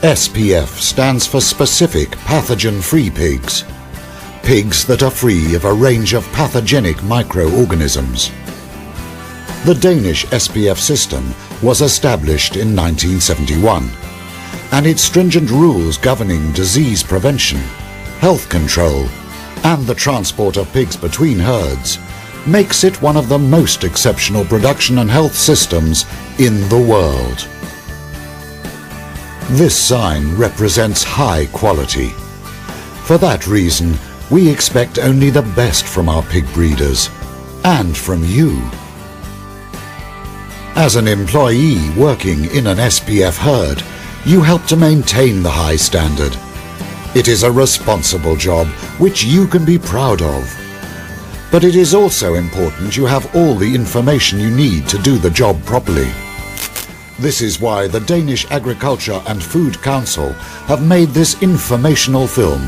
SPF stands for specific pathogen-free pigs. Pigs that are free of a range of pathogenic microorganisms. The Danish SPF system was established in 1971, and its stringent rules governing disease prevention, health control, and the transport of pigs between herds makes it one of the most exceptional production and health systems in the world. This sign represents high quality. For that reason, we expect only the best from our pig breeders, and from you. As an employee working in an SPF herd, you help to maintain the high standard. It is a responsible job which you can be proud of. But it is also important you have all the information you need to do the job properly. This is why the Danish Agriculture and Food Council have made this informational film,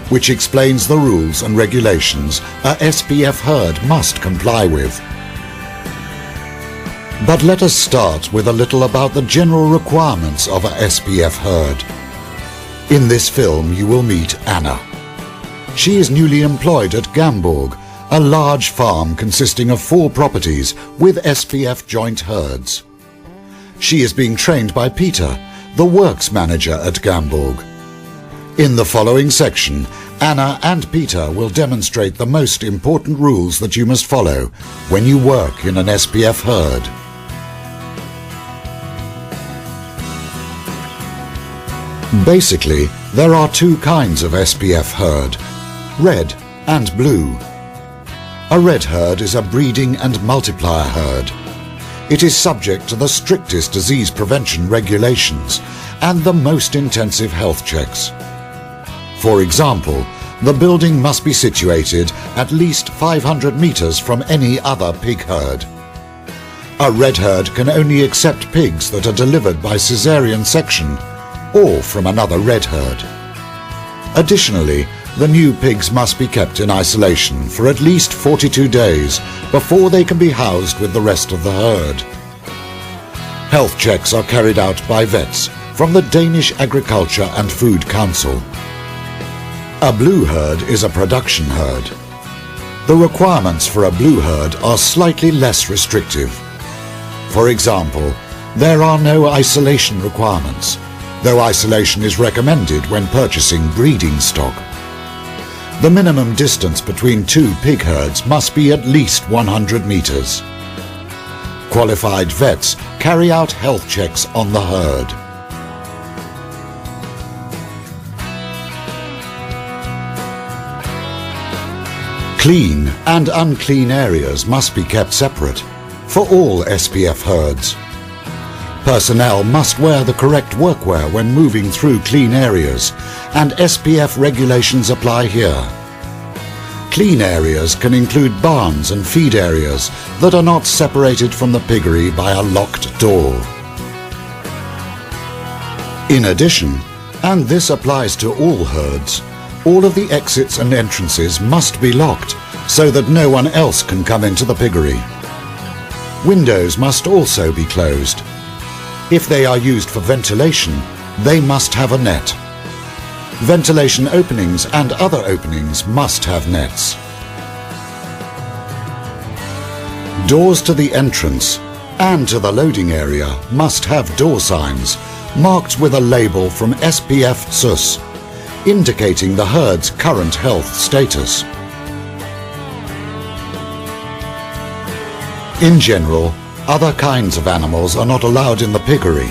which explains the rules and regulations a SPF herd must comply with. But let us start with a little about the general requirements of a SPF herd. In this film you will meet Anna. She is newly employed at Gamborg, a large farm consisting of 4 properties with SPF joint herds. She is being trained by Peter, the works manager at Gamborg. In the following section, Anna and Peter will demonstrate the most important rules that you must follow when you work in an SPF herd. Basically, there are 2 kinds of SPF herd, red and blue. A red herd is a breeding and multiplier herd. It is subject to the strictest disease prevention regulations and the most intensive health checks. For example, the building must be situated at least 500 meters from any other pig herd. A red herd can only accept pigs that are delivered by caesarean section or from another red herd. Additionally, the new pigs must be kept in isolation for at least 42 days before they can be housed with the rest of the herd. Health checks are carried out by vets from the Danish Agriculture and Food Council. A blue herd is a production herd. The requirements for a blue herd are slightly less restrictive. For example, there are no isolation requirements, though isolation is recommended when purchasing breeding stock. The minimum distance between 2 pig herds must be at least 100 meters. Qualified vets carry out health checks on the herd. Clean and unclean areas must be kept separate for all SPF herds. Personnel must wear the correct workwear when moving through clean areas, and SPF regulations apply here. Clean areas can include barns and feed areas that are not separated from the piggery by a locked door. In addition, and this applies to all herds, all of the exits and entrances must be locked so that no one else can come into the piggery. Windows must also be closed. If they are used for ventilation, they must have a net. Ventilation openings and other openings must have nets. Doors to the entrance and to the loading area must have door signs marked with a label from SPF sus, indicating the herd's current health status. In general, other kinds of animals are not allowed in the piggery.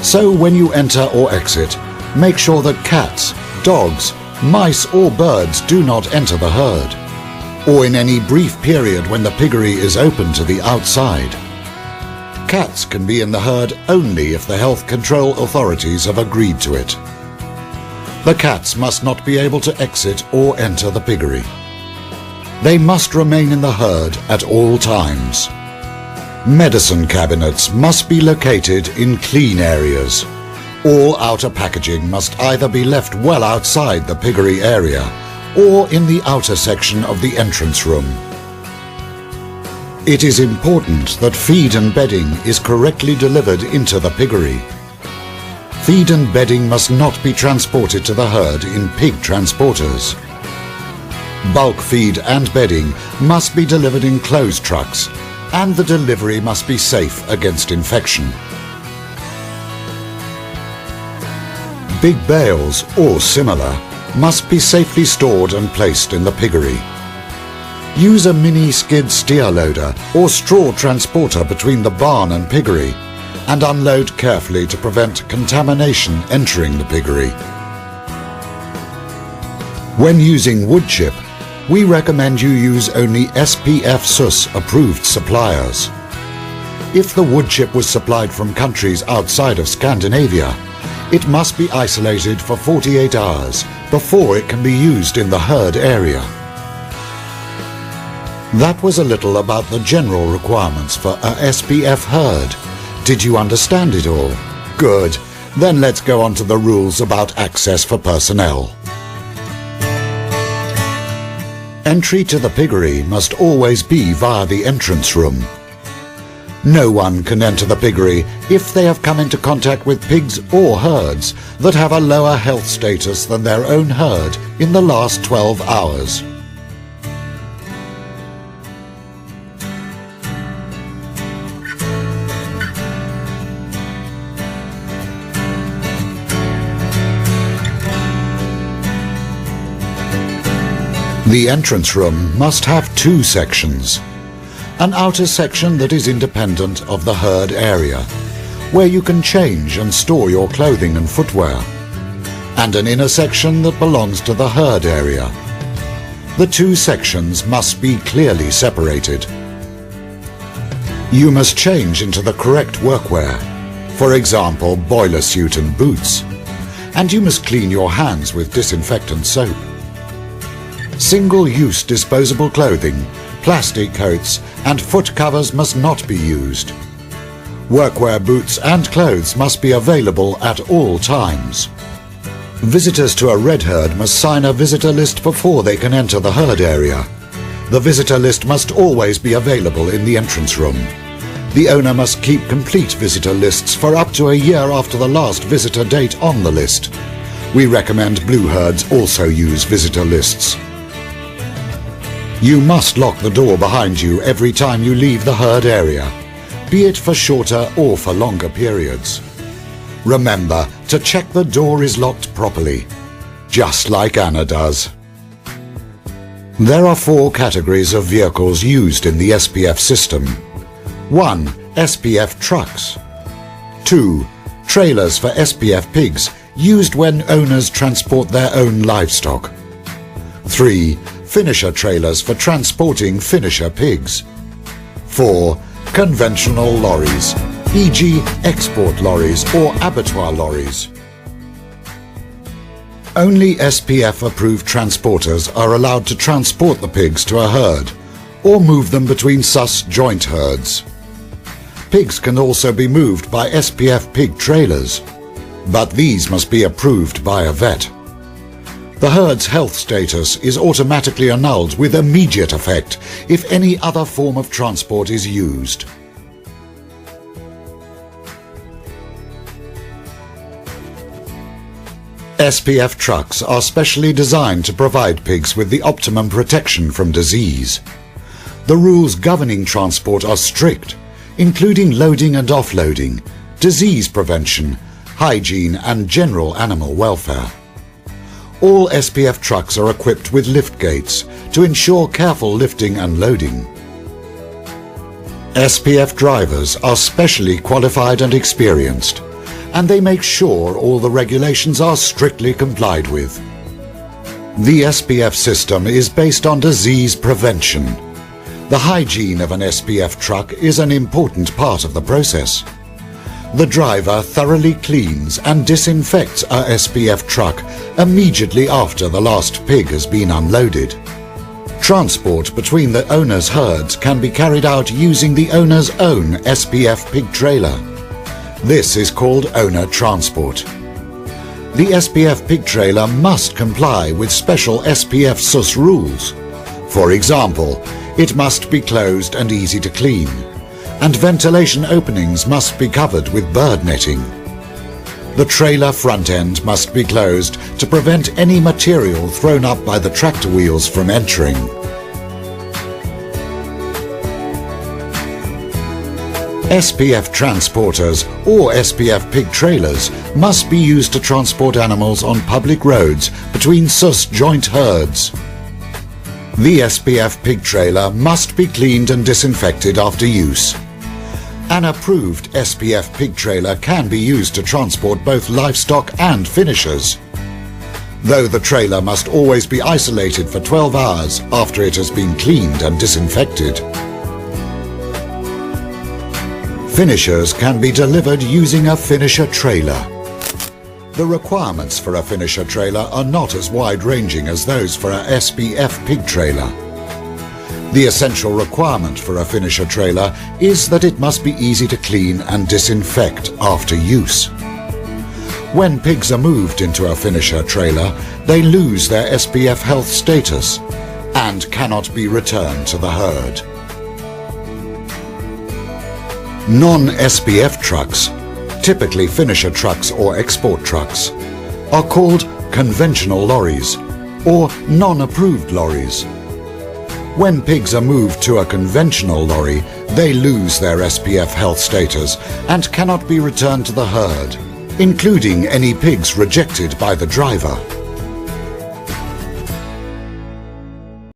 So when you enter or exit, make sure that cats, dogs, mice or birds do not enter the herd, or in any brief period when the piggery is open to the outside. Cats can be in the herd only if the health control authorities have agreed to it. The cats must not be able to exit or enter the piggery. They must remain in the herd at all times. Medicine cabinets must be located in clean areas. All outer packaging must either be left well outside the piggery area or in the outer section of the entrance room. It is important that feed and bedding is correctly delivered into the piggery. Feed and bedding must not be transported to the herd in pig transporters. Bulk feed and bedding must be delivered in closed trucks, and the delivery must be safe against infection. Big bales, or similar, must be safely stored and placed in the piggery. Use a mini skid steer loader or straw transporter between the barn and piggery, and unload carefully to prevent contamination entering the piggery. When using wood chip, we recommend you use only SPF SUS approved suppliers. If the wood chip was supplied from countries outside of Scandinavia, it must be isolated for 48 hours before it can be used in the herd area. That was a little about the general requirements for a SPF herd. Did you understand it all? Good. Then let's go on to the rules about access for personnel. Entry to the piggery must always be via the entrance room. No one can enter the piggery if they have come into contact with pigs or herds that have a lower health status than their own herd in the last 12 hours. The entrance room must have two sections. An outer section that is independent of the herd area, where you can change and store your clothing and footwear, and an inner section that belongs to the herd area. The two sections must be clearly separated. You must change into the correct workwear, for example, boiler suit and boots, and you must clean your hands with disinfectant soap. Single-use disposable clothing, plastic coats and foot covers must not be used. Workwear boots and clothes must be available at all times. Visitors to a red herd must sign a visitor list before they can enter the herd area. The visitor list must always be available in the entrance room. The owner must keep complete visitor lists for up to a year after the last visitor date on the list. We recommend blue herds also use visitor lists. You must lock the door behind you every time you leave the herd area, be it for shorter or for longer periods. Remember to check the door is locked properly, just like Anna does. There are 4 categories of vehicles used in the SPF system. 1. SPF trucks. 2. Trailers for SPF pigs used when owners transport their own livestock. 3. Finisher trailers for transporting finisher pigs. 4. Conventional lorries, e.g. export lorries or abattoir lorries. Only SPF-approved transporters are allowed to transport the pigs to a herd or move them between sus joint herds. Pigs can also be moved by SPF pig trailers, but these must be approved by a vet. The herd's health status is automatically annulled with immediate effect if any other form of transport is used. SPF trucks are specially designed to provide pigs with the optimum protection from disease. The rules governing transport are strict, including loading and offloading, disease prevention, hygiene and general animal welfare. All SPF trucks are equipped with lift gates to ensure careful lifting and loading. SPF drivers are specially qualified and experienced, and they make sure all the regulations are strictly complied with. The SPF system is based on disease prevention. The hygiene of an SPF truck is an important part of the process. The driver thoroughly cleans and disinfects a SPF truck immediately after the last pig has been unloaded. Transport between the owner's herds can be carried out using the owner's own SPF pig trailer. This is called owner transport. The SPF pig trailer must comply with special SPF SUS rules. For example, it must be closed and easy to clean, and ventilation openings must be covered with bird netting. The trailer front end must be closed to prevent any material thrown up by the tractor wheels from entering. SPF transporters or SPF pig trailers must be used to transport animals on public roads between sus joint herds. The SPF pig trailer must be cleaned and disinfected after use. An approved SPF pig trailer can be used to transport both livestock and finishers, though the trailer must always be isolated for 12 hours after it has been cleaned and disinfected. Finishers can be delivered using a finisher trailer. The requirements for a finisher trailer are not as wide-ranging as those for a SPF pig trailer. The essential requirement for a finisher trailer is that it must be easy to clean and disinfect after use. When pigs are moved into a finisher trailer, they lose their SPF health status and cannot be returned to the herd. Non-SPF trucks, typically finisher trucks or export trucks, are called conventional lorries or non-approved lorries. When pigs are moved to a conventional lorry, they lose their SPF health status and cannot be returned to the herd, including any pigs rejected by the driver.